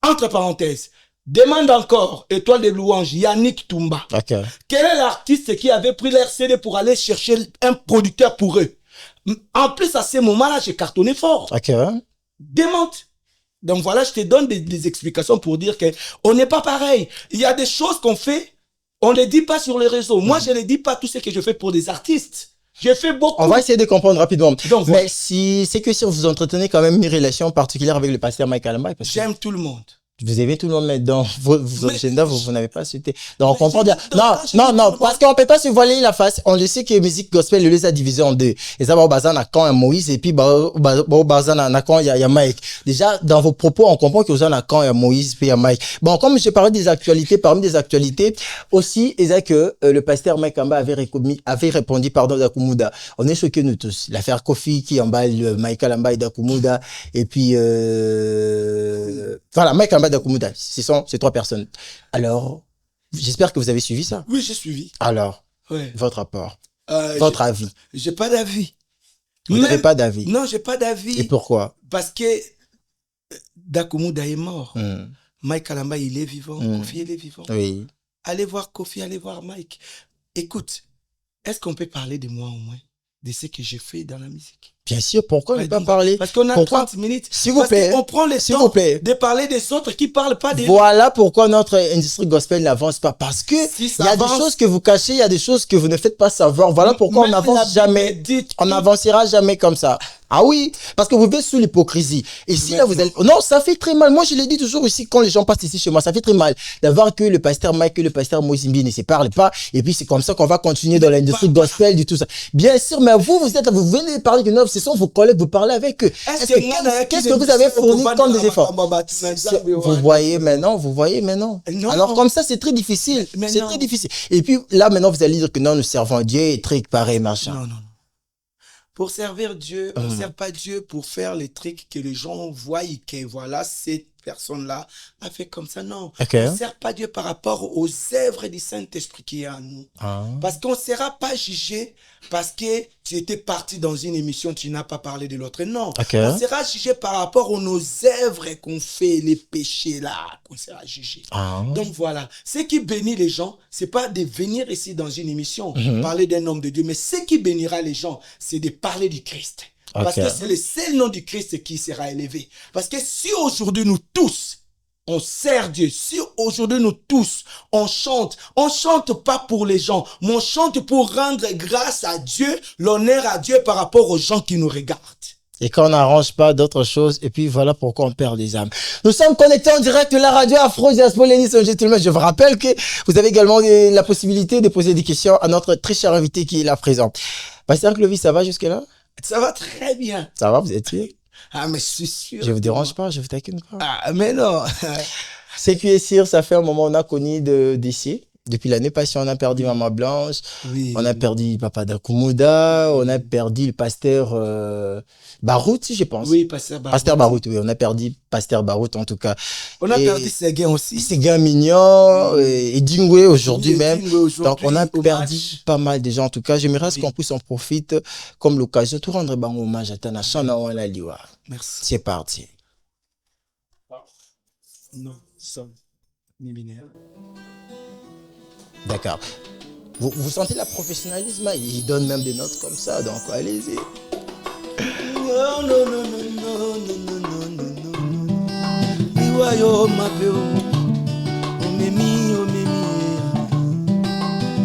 Entre parenthèses, demande encore, Étoile de louange, Yannick Toumba. Okay. Quel est l'artiste qui avait pris leur CD pour aller chercher un producteur pour eux? En plus, à ce moment-là, j'ai cartonné fort. Okay. Demande. Donc voilà, je te donne des explications pour dire que on n'est pas pareil. Il y a des choses qu'on fait, on ne les dit pas sur les réseaux. Moi, je ne dis pas tout ce que je fais pour des artistes. J'ai fait beaucoup. On va essayer de comprendre rapidement. Donc, mais si c'est que si vous entretenez quand même une relation particulière avec le pasteur Mike Alamba, j'aime tout le monde. Vous aimez tout le monde, mais dans vos agendas, vous n'avez pas cité. Donc, on comprend bien. Non, parce qu'on peut pas se voiler la face. On le sait que musique gospel, le les a divisé en deux. Et ça, au bazar, on a quand Moïse, et puis, au bazar, on a quand il y a Mike. Déjà, dans vos propos, on comprend que vous en a quand il y a Moïse, puis il y a Mike. Bon, comme je parlais des actualités, parmi des actualités, aussi, et ça que le pasteur Mike Amba avait répondu, pardon, Dakumuda. On est choqués, nous tous. L'affaire Kofi qui emballe Michael Amba et Dakumuda. Et puis, voilà, Mike Amba Dakumuda, ces trois personnes. Alors, j'espère que vous avez suivi ça. Oui, j'ai suivi. Alors, ouais. Votre rapport, votre avis. J'ai pas d'avis. Vous n'avez pas d'avis? Non, j'ai pas d'avis. Et pourquoi? Parce que Dakumuda est mort. Mike Alamba, il est vivant. Kofi, il est vivant. Oui. Allez voir Kofi, allez voir Mike. Écoute, est-ce qu'on peut parler de moi au moins? De ce que j'ai fait dans la musique? Bien sûr, pourquoi ne pas parler? Parce qu'on a 30 minutes. S'il vous plaît. On prend le temps de parler des autres qui parlent pas des... Voilà pourquoi notre industrie gospel n'avance pas. Parce que il y a des choses que vous cachez, il y a des choses que vous ne faites pas savoir. Voilà pourquoi on n'avance jamais. On n'avancera jamais comme ça. Ah oui, parce que vous vivez sous l'hypocrisie. Et si là vous allez... Non, ça fait très mal. Moi, je l'ai dit toujours ici, quand les gens passent ici chez moi, ça fait très mal d'avoir que le pasteur Mike et le pasteur Moïse Mbi ne se parlent pas. Et puis, c'est comme ça qu'on va continuer dans l'industrie gospel, du tout ça. Bien sûr, mais vous venez de parler de neuf, ce sont vos collègues, vous parlez avec eux. Qu'est-ce que vous avez fourni comme des efforts? Vous voyez maintenant. Alors, comme ça, c'est très difficile. C'est très difficile. Et puis, là, maintenant, vous allez dire que non, nous servons Dieu et trucs pareil, machin. Non. Pour servir Dieu, on ne sert pas Dieu pour faire les trucs que les gens voient et que voilà, cette personne-là a fait comme ça. Non, okay. On ne sert pas Dieu par rapport aux œuvres du Saint-Esprit qui est en nous. Parce qu'on ne sera pas jugé parce que tu étais parti dans une émission, tu n'as pas parlé de l'autre. Non, on sera jugé par rapport aux nos œuvres qu'on fait, les péchés là, qu'on sera jugé. Donc voilà, ce qui bénit les gens, c'est pas de venir ici dans une émission, parler d'un homme de Dieu, mais ce qui bénira les gens, c'est de parler du Christ. Parce que c'est le seul nom du Christ qui sera élevé. Parce que si aujourd'hui nous tous, on sert Dieu, si aujourd'hui nous tous, on chante pas pour les gens, mais on chante pour rendre grâce à Dieu, l'honneur à Dieu par rapport aux gens qui nous regardent. Et qu'on n'arrange pas d'autres choses, et puis voilà pourquoi on perd des âmes. Nous sommes connectés en direct de la radio Afro Diaspora Lénis. Je vous rappelle que vous avez également la possibilité de poser des questions à notre très cher invité qui est là présent. Pasteur Clovis, ça va jusque-là? Ça va très bien. Ça va, vous êtes sûr? Ah, mais je suis sûr. Je vous dérange pas, je vous taquine pas. Ah, mais non. C'est qui est sûr, ça fait un moment on a connu de décès. Depuis l'année passée, on a perdu Maman Blanche, on a perdu Papa Dakumuda, on a perdu le pasteur Barout, je pense. Oui, pasteur Barout. Pasteur Barout, oui, on a perdu pasteur Barout en tout cas. On a perdu Séguin aussi. Séguin Mignon et Dingwe aujourd'hui même. Donc on a perdu pas mal de gens en tout cas. J'aimerais qu'on puisse en profiter comme l'occasion de rendre un hommage à Tana Chana Wala Liwa. Merci. C'est parti. Non, son, ni binaire. D'accord. Vous sentez le professionnalisme, il donne même des notes comme ça, donc allez-y. Non, non, non, non, non, non, non, non, non. Iwayo mapeo, omemi,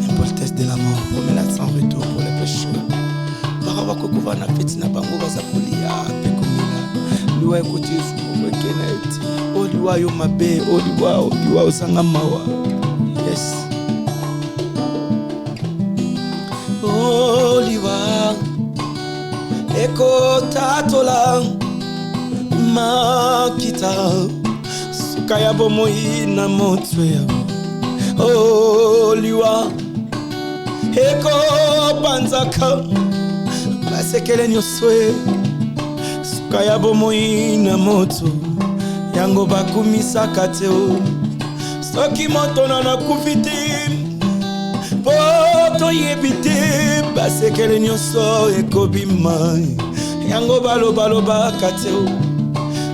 impolitesse de la mort, promenade sans retour pour les pécheurs. Barawa kokuva na feti na bango bazakolia pekomila. Liwa ekoti Yesu wekeneti. Oliwayo mabe, oliwa osanga mawa. Yes. Oliwa eko tatola makita sukaya bomoi na motwe. Oliwa eko panzaka basekele nyoswe sukaya bomoi na moto yango bakumisaka te o soki moto na kufiti po toyebi te basekele nyonso ekobima yango balobaka te o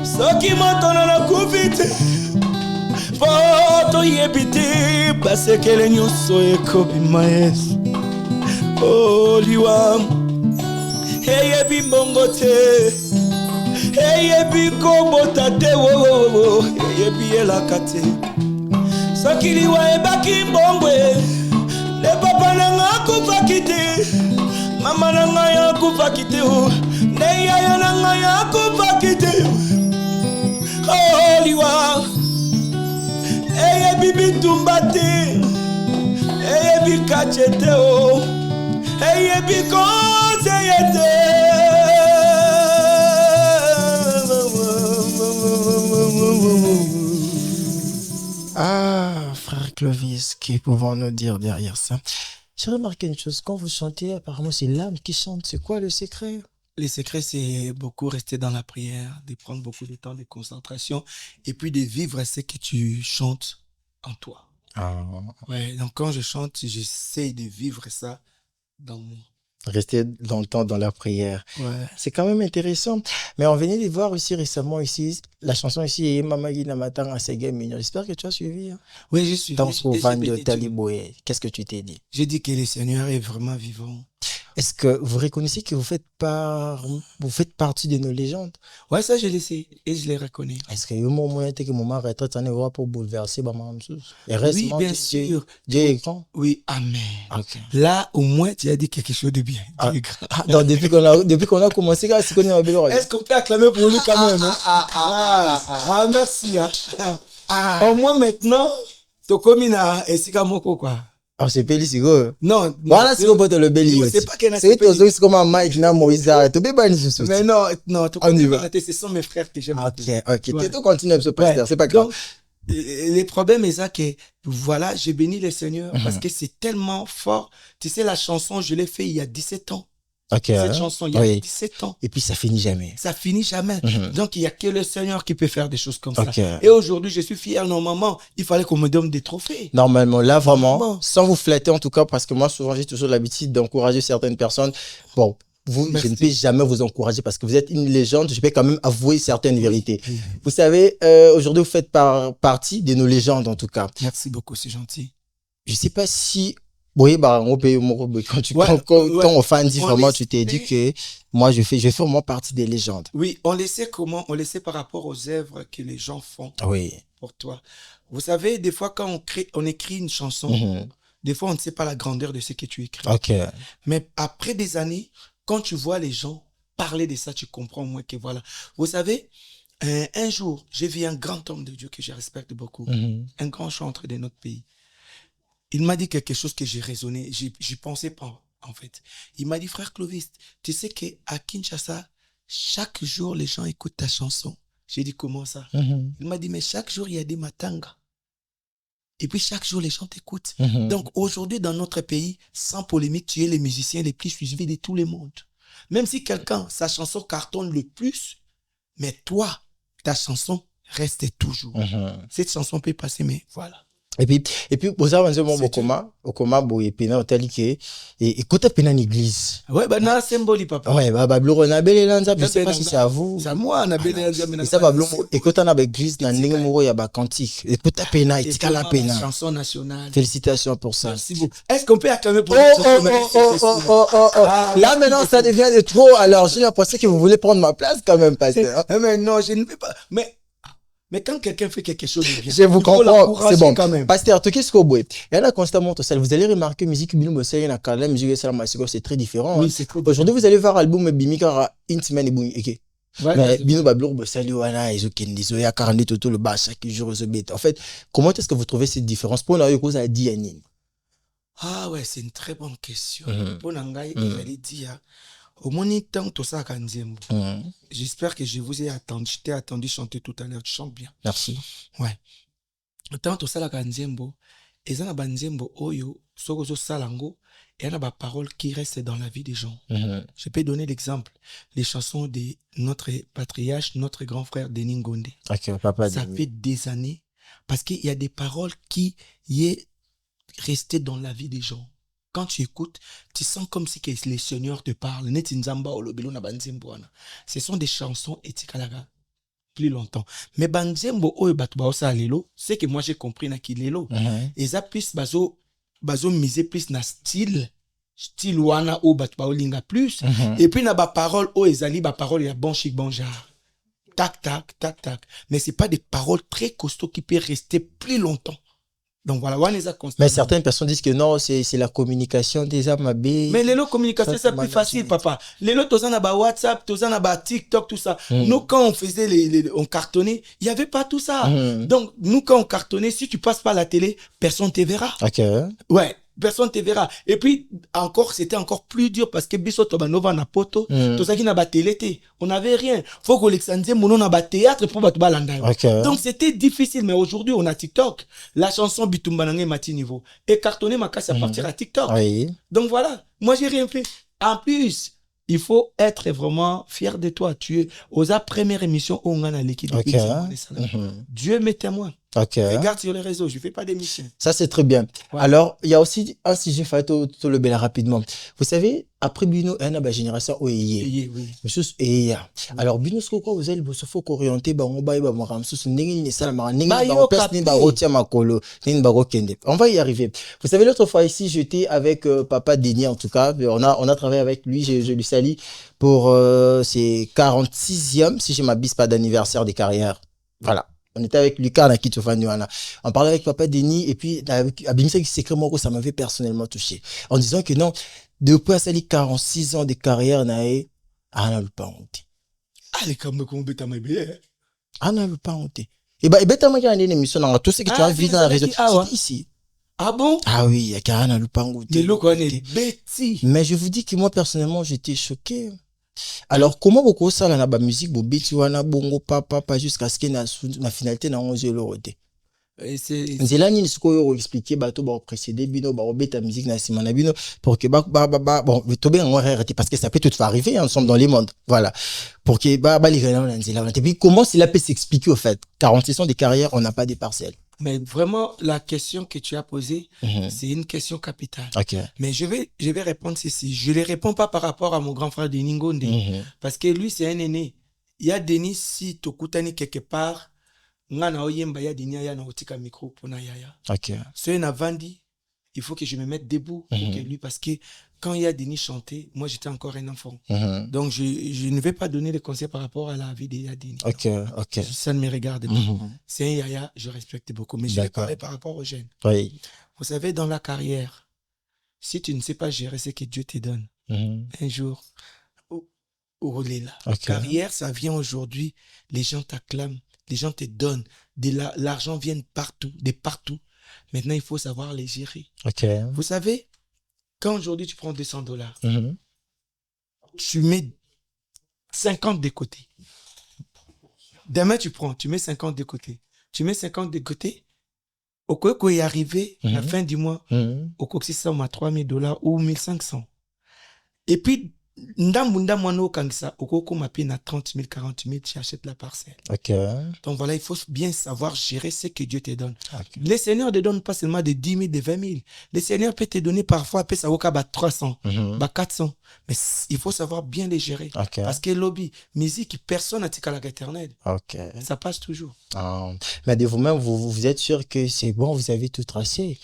soki moto na kufiti po toyebi te basekele nyonso ekobima yesu oliwa eyebi mbongo te eyebi kobota te eyebi elaka te soki liwa ebaki mbongwe le papa na nga akufaki te mama na nga akufaki te ne yaya na nga akufaki te liwa eyebi bitumba te eyebi kache te eyebi konseye te. Ah, frère Clovis, que pouvons-nous dire derrière ça? J'ai remarqué une chose, quand vous chantez, apparemment c'est l'âme qui chante. C'est quoi le secret? Le secret, c'est beaucoup rester dans la prière, de prendre beaucoup de temps de concentration et puis de vivre ce que tu chantes en toi. Ah. Ouais, donc quand je chante, j'essaie de vivre ça dans moi. Rester dans le temps dans la prière. Ouais. C'est quand même intéressant. Mais on venait de voir aussi récemment ici, la chanson ici, Mama Gina Matang à Ségué Mignon. J'espère que tu as suivi. Hein? Oui, j'ai suivi. Dans ce van de Taliboué. Qu'est-ce que tu t'es dit? J'ai dit que le Seigneur est vraiment vivant. Est-ce que vous reconnaissez que vous faites partie de nos légendes? Ouais, ça je le sais et je les reconnais. Est-ce qu'il y a un moment que moment retraite en Europe pour bouleverser oui, bien sûr. Dieu est grand. Oui, amen. Okay. Là, au moins, tu as dit quelque chose de bien. Donc, depuis qu'on a commencé, est-ce qu'on peut acclamer pour lui quand même? Merci. Au moins maintenant, Tokomina et Sikamoko quoi. Ah, c'est Béli, c'est quoi? Non. Voilà, c'est quoi le Béli? C'est pas qu'elle a c'est comme un Mike, na Moïse, mais non, ce sont mes frères que j'aime. Ok. Ouais. Tu continues à se passer, c'est pas grave. Le problème est ça que, voilà, j'ai béni le Seigneur parce que c'est tellement fort. Tu sais, la chanson, je l'ai fait il y a 17 ans. Cette chanson, il y a 17 ans. Et puis, ça finit jamais. Ça finit jamais. Donc, il n'y a que le Seigneur qui peut faire des choses comme ça. Et aujourd'hui, je suis fier. Normalement, il fallait qu'on me donne des trophées. Normalement, là, vraiment, sans vous flatter en tout cas, parce que moi, souvent, j'ai toujours l'habitude d'encourager certaines personnes. Bon, je ne peux jamais vous encourager parce que vous êtes une légende. Je peux quand même avouer certaines vérités. Vous savez, aujourd'hui, vous faites partie de nos légendes, en tout cas. Merci beaucoup, c'est gentil. Je ne sais pas si... Oui, bah, quand on fan dit vraiment, tu t'es dit que moi, je fais vraiment partie des légendes. Oui, on le sait comment? On le sait par rapport aux œuvres que les gens font pour toi. Vous savez, des fois, quand on écrit une chanson, des fois, on ne sait pas la grandeur de ce que tu écris. Mais après des années, quand tu vois les gens parler de ça, tu comprends moins que voilà. Vous savez, un jour, j'ai vu un grand homme de Dieu que je respecte beaucoup, un grand chanteur de notre pays. Il m'a dit quelque chose que j'ai raisonné, j'y pensais pas en fait. Il m'a dit, frère Clovis, tu sais qu'à Kinshasa, chaque jour les gens écoutent ta chanson. J'ai dit, comment ça? Il m'a dit, mais chaque jour il y a des matangas. Et puis chaque jour les gens t'écoutent. Donc aujourd'hui dans notre pays, sans polémique, tu es les musiciens les plus suivis de tout le monde. Même si quelqu'un, sa chanson cartonne le plus, mais toi, ta chanson reste toujours. Cette chanson peut passer, mais voilà. Et puis, vous avez un moment au coma, bon, et puis, tel que, et côté pena l'église. Ouais, bah, na, symbole, papa. Ouais, bah, bleu, on a belle lanza, je sais pas si c'est à vous. C'est à moi, on a belle lanza, mais et ça va, bleu, et quand on a l'église, na n'ing moro, y a ba cantique. Et côté pena, et tika la pena. Chanson nationale. Félicitations pour ça. Merci beaucoup. Est-ce qu'on peut acclamer pour Là, maintenant, ça devient de trop. Alors, j'ai l'impression que vous voulez prendre ma place quand même, pasteur. Mais non, je ne vais pas. Mais quand quelqu'un fait quelque chose de bien, je vous comprends, c'est bon. Quand même. Pasteur, tu qu'est-ce que vous voulez? Et là, constamment, vous allez remarquer, musique, la musique, c'est très différent. Oui, c'est très différent. Aujourd'hui, vous allez voir l'album Bimika, une semaine, et mais Bino Bablo, Bossali, Wana, et Zokendi, Zoya, 42, Toto, le bas, chaque jour, Zobet. En fait, comment est-ce que vous trouvez cette différence? Pour nous, cause à Dianine. Ah ouais, c'est une très bonne question. Pour Nangai, il allait dire, au moins, tant tout ça, j'espère que je vous ai attendu, je t'ai attendu chanter tout à l'heure, tu chantes bien. Merci. Ouais. Tant tout ça, la Kanzembo, et ça, la Banzembo, Oyo, Sogozo Salango, et il y a des paroles qui restent dans la vie des gens. Je peux donner l'exemple. Les chansons de notre patriarche, notre grand frère Denis Ngonde. Okay, papa ça fait des années. Parce qu'il y a des paroles qui y est resté dans la vie des gens. Quand tu écoutes, tu sens comme si les seigneurs te parlent. Ce sont des chansons etikalaga plus longtemps. Mais Banzembo Oyo Batubao Lelo, c'est que moi j'ai compris na ki lelo. Et ça plus bazo miser plus na style wana ou Batubao linga plus. Et puis na ba parole o ezali ba parole ya bon chic bon genre. Tac tac tac tac. Mais c'est pas des paroles très costauds qui peuvent rester plus longtemps. Donc voilà, mais certaines personnes disent que non, c'est la communication des âmes. Mais les communication, c'est plus facile, papa. Les lots, tous en bas WhatsApp, tous en bas TikTok, tout ça. Nous, quand on faisait on cartonnait, il n'y avait pas tout ça. Donc, nous, quand on cartonnait, si tu passes par la télé, personne ne te verra. Ok. Ouais. Personne te verra. Et puis, encore, c'était encore plus dur parce que Biso Tobanova na poto, tout ça qui n'a pas télé, on n'avait rien. Faut que l'Alexandre Mounon n'a pas théâtre pour battre balanda. Donc, c'était difficile. Mais aujourd'hui, on a TikTok. La chanson Bitumbanangé Mati Niveau. Et cartonné ma casse à partir à TikTok. Oui. Donc, voilà. Moi, j'ai rien fait. En plus, il faut être vraiment fier de toi. Tu es aux première émission où on a l'équipe. Dieu m'est témoin. Regarde sur les réseaux, je fais pas d'émission. Ça, c'est très bien. Ouais. Alors, il y a aussi un sujet tout le bel rapidement. Vous savez, après Bino, il y a une génération où il y a. Alors, Bino, ce que vous allez vous orienter, on va y arriver. Vous savez, l'autre fois ici, j'étais avec Papa Denis, en tout cas. On a travaillé avec lui, je lui salue pour ses 46e, si je ne m'abuse pas, d'anniversaire des carrières. Voilà. On était avec Lucas, on parlait avec Papa Denis, et puis, Abimisa qui s'écrit, ça m'avait personnellement touché. En disant que non, depuis à 46 ans de carrière, nae, ana le pas honte. Allez, comme bêta ma belle. Ana le pas honte. Et bêta ma une émission, dans tout ce que tu as vu dans la réseau, c'est ici. Ah bon? Ah oui, il y a Karana le pas honte. Mais l'eau, on est bêtis. Mais je vous dis que moi, personnellement, j'étais choqué. Alors, comment beaucoup ça la musique bobiti wana bongo papa jusqu'à ce que la finalité na 11 l'euro té. C'est là ni ce qu'on expliquer bateau ba précédé bino ba obeta musique na simana bino pour que bon to bien on arrêter parce que ça peut tout arriver ensemble dans les mondes. Voilà. Pour que les gens et puis comment cela peut s'expliquer au fait 46 ans de carrière, on n'a pas des parcelles. Mais vraiment, la question que tu as posée, c'est une question capitale. Okay. Mais je vais répondre ceci. Je ne réponds pas par rapport à mon grand frère Denis Ngonde. Parce que lui, c'est un aîné. Il y a Denis, si tu écoutes quelque part, il y a Denis, il y a un micro pour Nayaya. Ce n'a vendu, il faut que je me mette debout pour que lui, parce que quand il y a Denis chanter, moi j'étais encore un enfant. Donc je ne vais pas donner des conseils par rapport à la vie de Denis. Ça ne me regarde pas. C'est un Yaya, je respecte beaucoup, mais je vais parler par rapport aux jeunes. Oui. Vous savez, dans la carrière, si tu ne sais pas gérer ce que Dieu te donne, un jour, carrière, ça vient aujourd'hui, les gens t'acclament, les gens te donnent, l'argent vient de partout. Maintenant, il faut savoir les gérer. Vous savez, quand aujourd'hui tu prends $200, tu mets 50 de côté. Demain, tu mets 50 de côté. Tu mets 50 de côté. Au cas où il est arrivé, la fin du mois, au cas où ça m'a $3,000 ou 1,500. Et puis, ndambu mwano kangisa, okoko mapi na 30 000, 40 000, tu achètes la parcelle. Ok. Donc voilà, il faut bien savoir gérer ce que Dieu te donne. Ok. Le Seigneur ne te donne pas seulement de 10 000, de 20 000. Le Seigneur peut te donner parfois, peut ça 300, 400. Mais il faut savoir bien les gérer. Ok. Parce que lobby, musique, personne n'a tika la éternelle. Ok. Ça passe toujours. Mais de vous-même, vous êtes sûr que c'est bon, vous avez tout tracé?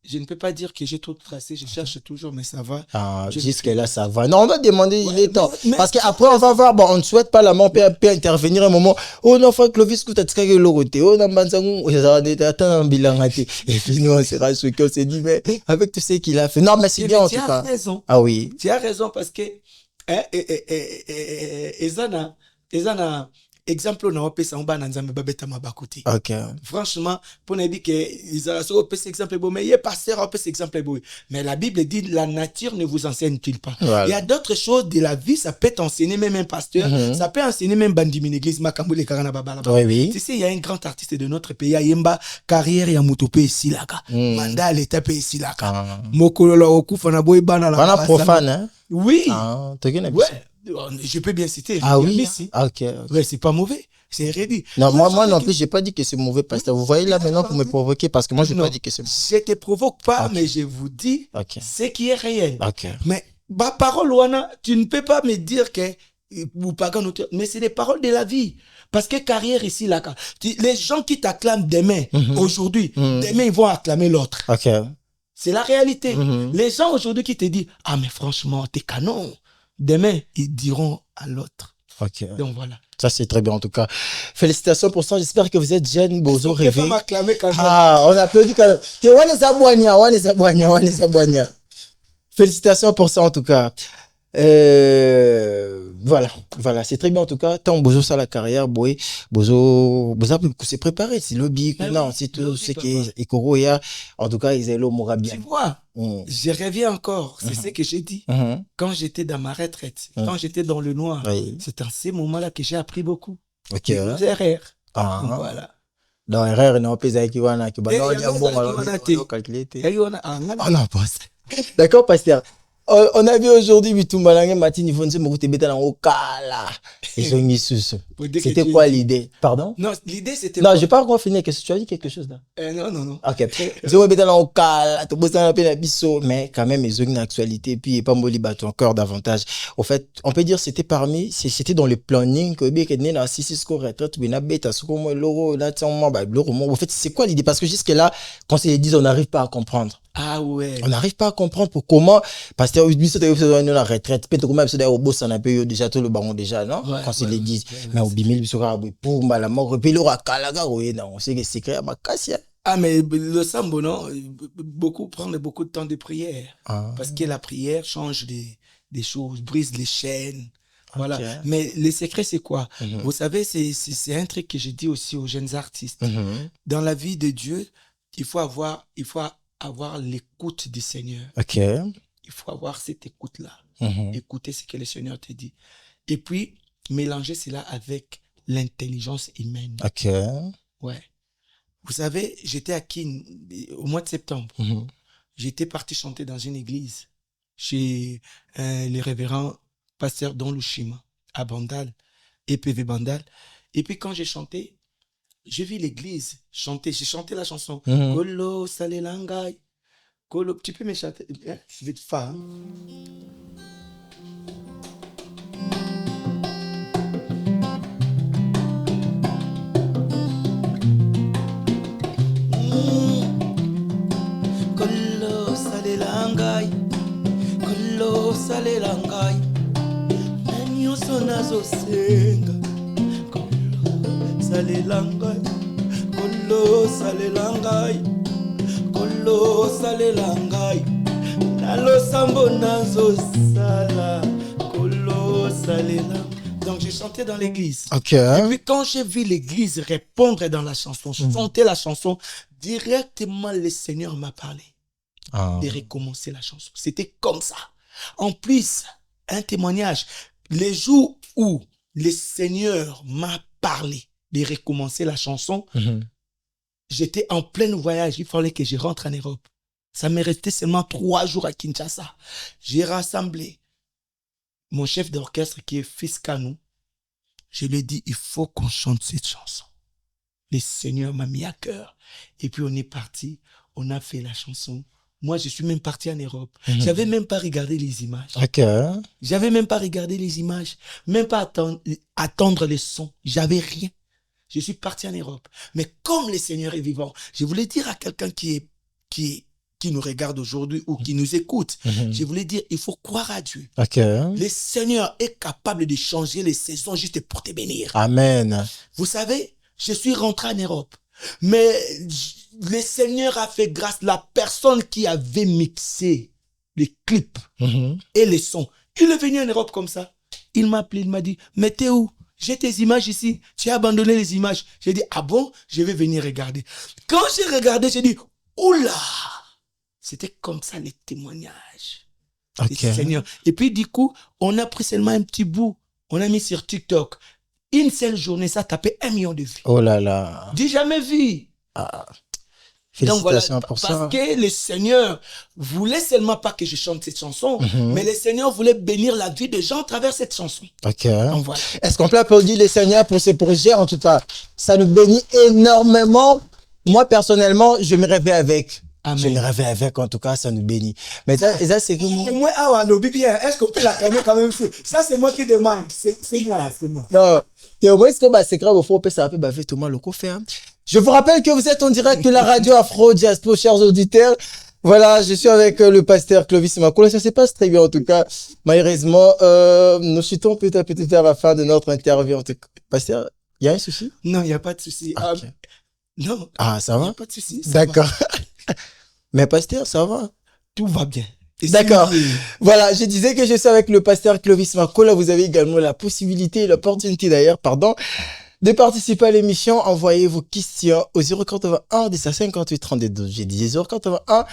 Je ne peux pas dire que j'ai tout tracé, je cherche toujours, mais ça va. Jusque-là, ça va. Non, on va demander, il est temps. Parce qu'après, on va voir, bon, on ne souhaite pas la mort, peut intervenir un moment. Oh non, faut que Clovis coûte à tirer le côté. Oh non, Banzangou, ça va être un bilan raté. Et puis nous, on sera choqués, on s'est dit, mais avec tout ce qu'il a fait. Non, mais c'est bien en tout cas. Tu as raison. Ah oui. Tu as raison parce que, Ezana, exemple na opesa on ba na nzambe babeta mabakuti. OK. Franchement, pour ne dire que Isaso opesa exemple bon mais il est pasteur opesa exemple bon. Mais la Bible dit la nature ne vous enseigne-t-il pas. Voilà. Il y a d'autres choses de la vie, ça peut t'enseigner même un pasteur, ça peut enseigner même bandimine église makamboule karana babala. Oui. Tu sais il y a un grand artiste de notre pays Yemba carrière ya mutope silaka. Manda l'état pe silaka. Mokololo okufa na boy bana la. Bana profane hein. Oui. Ouais. Je peux bien citer. Ah oui. OK. Ouais, c'est pas mauvais. C'est rédit. Non, moi non plus, j'ai pas dit que c'est mauvais, pasteur. Vous voyez là maintenant pour me provoquer parce que moi, j'ai pas dit que c'est mauvais. Je te provoque pas, mais je vous dis ce qui est réel. Mais, ma parole, Wana, tu ne peux pas me dire que, mais c'est des paroles de la vie. Parce que carrière ici, là, les gens qui t'acclament demain, aujourd'hui, demain, ils vont acclamer l'autre. OK. C'est la réalité. Les gens aujourd'hui qui te disent, ah, mais franchement, t'es canon. Demain, ils diront à l'autre. OK. Donc voilà. Ça, c'est très bien en tout cas. Félicitations pour ça. J'espère que vous êtes jeune, Bozo rêvé. On applaudit quand même. Félicitations pour ça en tout cas. Voilà, c'est très bien en tout cas. Tant Bozo ça la carrière, boy, Bozo s'est préparé, c'est le bic, non, c'est tout ce qui est Ikoro ya. En tout cas, ils est là au bien. Tu vois, je reviens encore, c'est ce que j'ai dit. Quand j'étais dans ma retraite, quand j'étais dans le noir, c'est en ces moments-là que j'ai appris beaucoup. OK. RR. Voilà. Dans RR, non, pas ça qui va qui D'accord, pasteur. On a vu aujourd'hui Bitumbalange Martin Yvonne Mokoute Beta dans Okala. C'était quoi l'idée? Pardon? Non, l'idée c'était. Non, j'ai pas encore fini. Qu'est-ce que tu as dit quelque chose là? Non. OK. Ils Beta dans Okala, tu bosses un peu la bisso, mais quand même ils ont une actualité puis pas Moli Bato encore davantage. Au fait, on peut dire c'était dans le planning que bien que né dans 6 score retraite bien beta soko mo logo là tiens bah logo. En fait, c'est quoi l'idée? Parce que jusque là, quand ils disent on n'arrive pas à comprendre. Ah ouais. On n'arrive pas à comprendre pour comment, parce que la retraite, peut-être comment c'est au boss, on a payé déjà tout le baron déjà, non? Quand ils le disent. Mais au bimil, il sera pour la mort, puis il aura calaga, on sait que c'est secret à ma casse. Ah, mais le sambo, non? Prendre beaucoup de temps de prière. Parce que la prière change des choses, brise les chaînes. Voilà. Mais le secret, c'est quoi? Vous savez, c'est un truc que je dis aussi aux jeunes artistes. Dans la vie de Dieu, il faut avoir l'écoute du Seigneur. OK. Il faut avoir cette écoute-là. Écouter ce que le Seigneur te dit. Et puis, mélanger cela avec l'intelligence humaine. OK. Ouais. Vous savez, j'étais à Kin au mois de septembre. J'étais parti chanter dans une église chez le révérend pasteur Don Lushima à Bandal, EPV Bandal. Et puis, quand j'ai chanté, j'ai vu l'église chanter. J'ai chanté la chanson. Kolo Salelangai. Kolo, tu peux me chanter? Je vais te faire. Kolo Salelangai. Kolo Salelangai. Nanyo sonazo senga. Salelangai, kolo salelangai, kolo salelangai, nalo sambo nazo sala, kolo salelangai. Donc j'ai chanté dans l'église. OK. Et puis quand j'ai vu l'église répondre dans la chanson, chanter la chanson, directement le Seigneur m'a parlé de recommencer la chanson. C'était comme ça. En plus, un témoignage, les jours où le Seigneur m'a parlé de recommencer la chanson, j'étais en plein voyage, il fallait que je rentre en Europe. Ça m'est resté seulement 3 jours à Kinshasa. J'ai rassemblé mon chef d'orchestre qui est Fils Kanou, je lui ai dit, il faut qu'on chante cette chanson. Le Seigneur m'a mis à cœur. Et puis on est parti, on a fait la chanson. Moi, je suis même parti en Europe. J'avais même pas regardé les images. J'avais même pas regardé les images. Même pas attendre les sons. J'avais rien. Je suis parti en Europe. Mais comme le Seigneur est vivant, je voulais dire à quelqu'un qui nous regarde aujourd'hui ou qui nous écoute, je voulais dire, il faut croire à Dieu. Le Seigneur est capable de changer les saisons juste pour te bénir. Amen. Vous savez, je suis rentré en Europe. Mais le Seigneur a fait grâce. La personne qui avait mixé les clips et les sons, il est venu en Europe comme ça. Il m'a appelé, il m'a dit, mais t'es où? J'ai tes images ici. Tu as abandonné les images. J'ai dit, ah bon? Je vais venir regarder. Quand j'ai regardé, j'ai dit, oula! C'était comme ça les témoignages du Seigneur. Et puis du coup, on a pris seulement un petit bout. On a mis sur TikTok. Une seule journée, ça a tapé 1 million de vues. Oh là là. J'ai jamais vu. Félicitations Donc voilà, pour ça. parce que le Seigneur voulait seulement pas que je chante cette chanson, mais le Seigneur voulait bénir la vie des gens à travers cette chanson. Donc voilà. Est-ce qu'on peut applaudir le Seigneur pour ces projets? En tout cas, ça nous bénit énormément. Moi, personnellement, je me rêvais avec. Amen. Je me rêvais avec, en tout cas, ça nous bénit. Mais ça c'est que moi, est-ce qu'on peut l'acclamer quand même? Ça, c'est moi qui demande. C'est moi, c'est moi. Non. Et au moins, c'est grave, au fond, ça peut baver tout le monde le coup fait. Je vous rappelle que vous êtes en direct de la radio Afro Diaspora, chers auditeurs. Voilà, je suis avec le pasteur Clovis Makoula. Ça se passe très bien, en tout cas. Malheureusement, nous chutons petit à petit vers la fin de notre interview. En tout cas, pasteur, il y a un souci? Non, il n'y a pas de souci. Okay. Non. Ah, ça va? Il n'y a pas de souci. D'accord. Mais pasteur, ça va? Tout va bien. D'accord. Voilà, je disais que je suis avec le pasteur Clovis Makoula. Vous avez également la possibilité et l'opportunité d'ailleurs, de participer à l'émission. Envoyez vos questions au 081 258 32. J'ai dit 081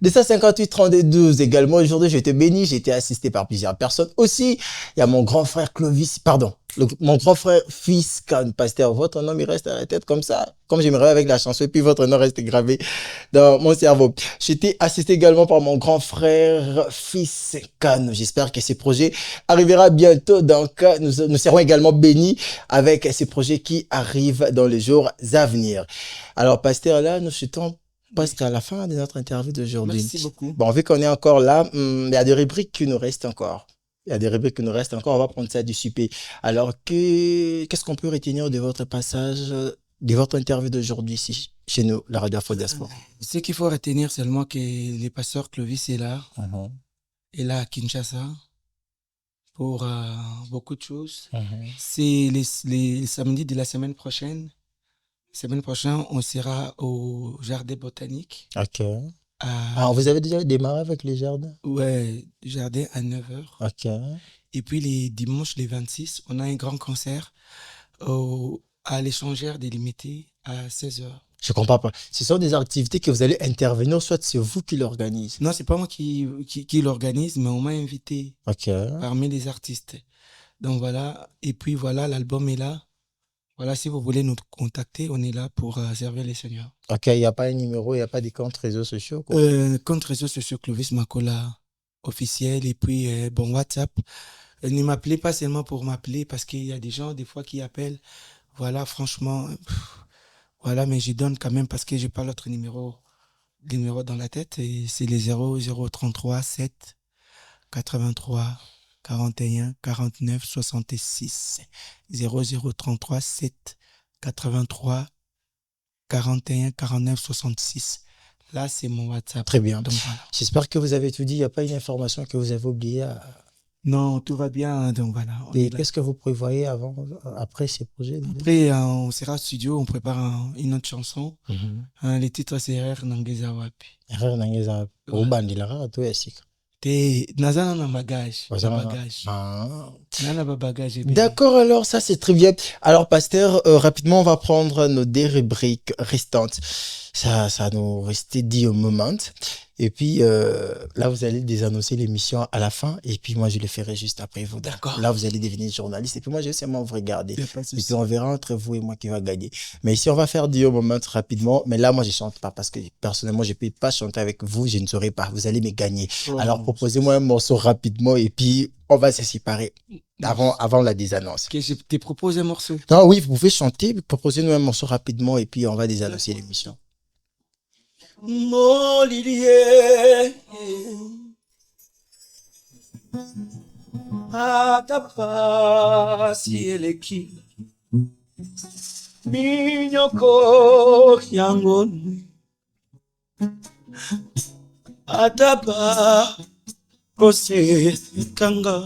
258 32. Également, aujourd'hui, j'ai été béni, j'ai été assisté par plusieurs personnes aussi. Il y a mon grand frère Clovis, mon grand frère Fils Kan, pasteur. Votre nom, il reste à la tête comme ça, comme j'aimerais avec la chanson, et puis votre nom reste gravé dans mon cerveau. J'ai été assisté également par mon grand frère Fils Kan. J'espère que ces projets arrivera bientôt. Donc, nous serons également bénis avec ces projets qui arrivent dans les jours à venir. Alors, pasteur, là, nous chutons presque à la fin de notre interview d'aujourd'hui. Merci beaucoup. Bon, vu qu'on est encore là, il y a des rubriques qui nous restent encore. On va prendre ça du super. Alors, qu'est-ce qu'on peut retenir de votre passage, de votre interview d'aujourd'hui ici, chez nous, la radio Afro Diaspora? Ce qu'il faut retenir seulement que le pasteur Clovis est là. Est là à Kinshasa pour beaucoup de choses. C'est les samedis de la semaine prochaine. Semaine prochaine, on sera au jardin botanique. Vous avez déjà démarré avec les jardins? Ouais, jardin à 9h. Et puis les dimanches, les 26, on a un grand concert à l'échangeur délimité à 16h. Je comprends pas. Ce sont des activités que vous allez intervenir, soit c'est vous qui l'organisez? Non, c'est pas moi qui l'organise, mais on m'a invité parmi les artistes. Donc voilà, et puis voilà, l'album est là. Voilà, si vous voulez nous contacter, on est là pour servir les seigneurs. Il n'y a pas un numéro, il n'y a pas des comptes réseaux sociaux, quoi. Compte réseaux sociaux Clovis Makoula officiel, et puis WhatsApp. Ne m'appelez pas seulement pour m'appeler, parce qu'il y a des gens, des fois, qui appellent. Voilà, franchement, voilà, mais je donne quand même, parce que j'ai pas l'autre numéro dans la tête, et c'est les 0033 7 83 41 49 66 0033 7 83 41 49 66. Là, c'est mon WhatsApp. Très bien. Donc, voilà. J'espère que vous avez tout dit. Il n'y a pas une information que vous avez oubliée. Non, tout va bien. Donc voilà. Et qu'est-ce que vous prévoyez après ces projets? Après, on sera au studio, on prépare une autre chanson. Le titre, c'est R. Nangeza Wapi. R. Nangeza Wapi. Au Bandilara, tout est sick. D'accord, alors ça c'est très bien. Alors pasteur, rapidement on va prendre nos 2 rubriques restantes. Ça nous restait 10 au moment. Et puis, là, vous allez désannoncer l'émission à la fin. Et puis, moi, je le ferai juste après vous. D'accord. Là, vous allez devenir journaliste. Et puis, moi, je vais seulement vous regarder. Y a pas de Et souci. puis, on verra entre vous et moi qui va gagner. Mais ici, on va faire du moment rapidement. Mais là, moi, je chante pas parce que personnellement, je peux pas chanter avec vous. Je ne saurais pas. Vous allez me gagner. Oh, Alors, proposez-moi un morceau rapidement. Et puis, on va se séparer avant la désannonce. Ok, je te propose un morceau. Non, oui, vous pouvez chanter. Proposez-nous un morceau rapidement. Et puis, on va désannoncer l'émission. Molilie atapasi eleki minyoko yango atapa kose kanga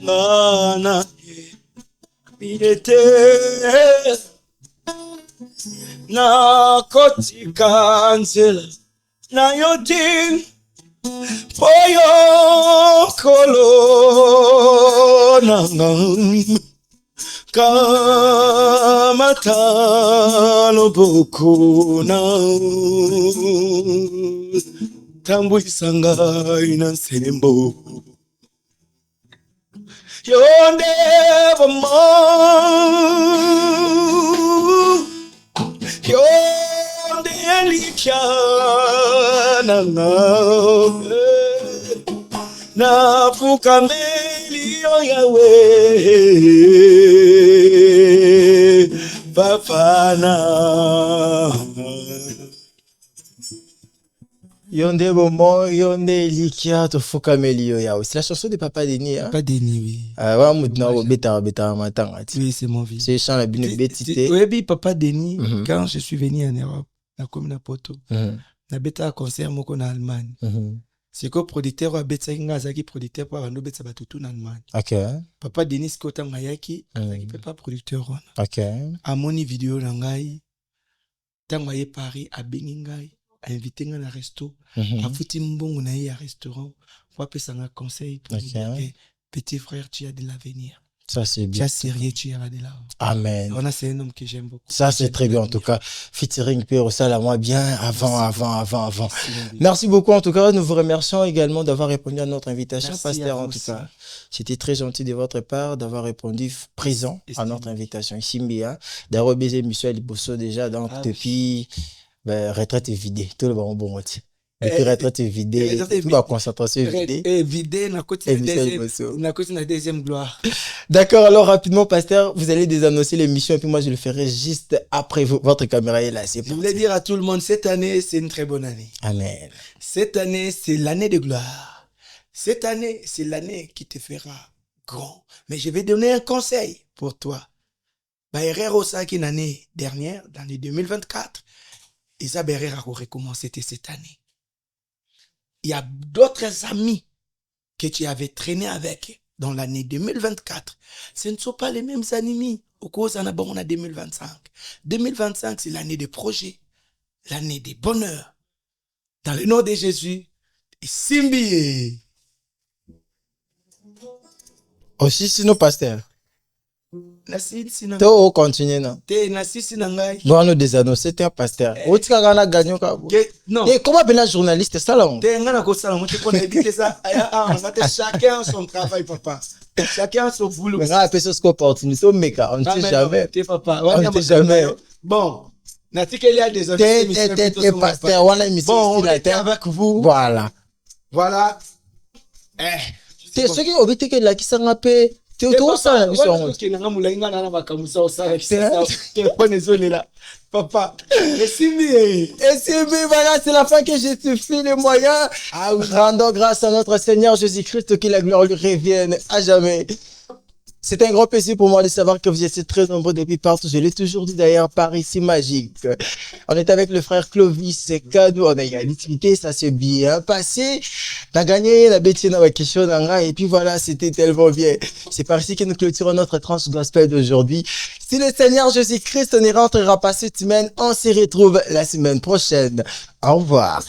ngana milete na kotika nzela na yoti poyo kolo nanga kamata loboko na tambwisa ngai na nsembo yonde bomo yonde likyana nafuka mbele yawe bafana Yonde Bomo, Yonde Likia, Tofuka Melio Yao. C'est la chanson de Papa Denis. Hein? Pas Denis, oui. Ouais, maintenant, bêta, matin. Oui, c'est mon vie. C'est chant la bine bétité. Oui, Papa Denis, quand je suis venu en Europe, na commune Poto, na bêta concert moko na Allemagne. C'est que producteur wa bêta kinga zaki producteur pour ando bêta batutu na Allemagne. Ok. Papa Denis kota mayaki, zaki pas producteur wana. Ok. Amoni vidéo na ngai, tango ye Paris a bengi ngai. A invité nga na resto, a fouti mbongo na ye à restaurant, pour appeler ça un conseil pour dire que petit frère, tu as de l'avenir. Ça, c'est bien. Tu as sérieux, tu iras de là. Amen. On a, c'est un homme que j'aime beaucoup. Ça, c'est très bien, en tout cas. Featuring Pierre, ça, là, moi, bien, avant. Merci beaucoup, en tout cas. Nous vous remercions également d'avoir répondu à notre invitation, merci pasteur, en tout cas. C'était très gentil de votre part d'avoir répondu présent à notre invitation. Ici, Mbia, d'avoir baisé Michel Bosso déjà, donc, depuis... Ben, retraite est vidée. Tout le bon moitié. Depuis retraite est vidée. Toute ma concentration est vidée. Et vidée, na côté na deuxième gloire. D'accord, alors rapidement, pasteur, vous allez désannoncer l'émission et puis moi je le ferai juste après vous. Votre caméra est là, c'est parti. Je voulais dire à tout le monde, cette année, c'est une très bonne année. Amen. Cette année, c'est l'année de gloire. Cette année, c'est l'année qui te fera grand. Mais je vais donner un conseil pour toi. Baïrero Saki, l'année dernière, dans l'année 2024, Isabelle Herrera a recommencé cette année. Il y a d'autres amis que tu avais traîné avec dans l'année 2024. Ce ne sont pas les mêmes amis. Au cause en abord, on a 2025. 2025, c'est l'année des projets, l'année des bonheurs. Dans le nom de Jésus, et Simbi. Aussi, sinon, pasteur. To continue non. Te nasisi nangai. Bon nous désannoncer t'es un pasteur. Otika gana gagnon ka. Non. Et comment ben la journaliste ça là? Te ngana ko sala mo te connais dit ça. Chacun son travail papa. Chacun son boulot. Mais là personne ce opportunité au mec, on ne sait jamais. T'es papa. On ne sait jamais. Bon. Natikeli a des amis. T'es pasteur, on a mis bon, on était avec vous. Voilà. Voilà. C'est ce qui obite que la qui s'en rappelle. C'est autour ça. Papa, et Simbi, voilà, c'est la fin que j'ai suffi les moyens. Rendons grâce à notre Seigneur Jésus-Christ, que la gloire lui revienne à jamais. C'est un grand plaisir pour moi de savoir que vous étiez très nombreux depuis partout. Je l'ai toujours dit d'ailleurs, Paris, c'est magique. On est avec le frère Clovis, c'est cadeau, on a eu l'activité, ça s'est bien passé. On a gagné la bêtise dans la question et puis voilà, c'était tellement bien. C'est par ici que nous clôturons notre tranche gospel d'aujourd'hui. Si le Seigneur Jésus-Christ ne rentrera pas cette semaine, on se retrouve la semaine prochaine. Au revoir.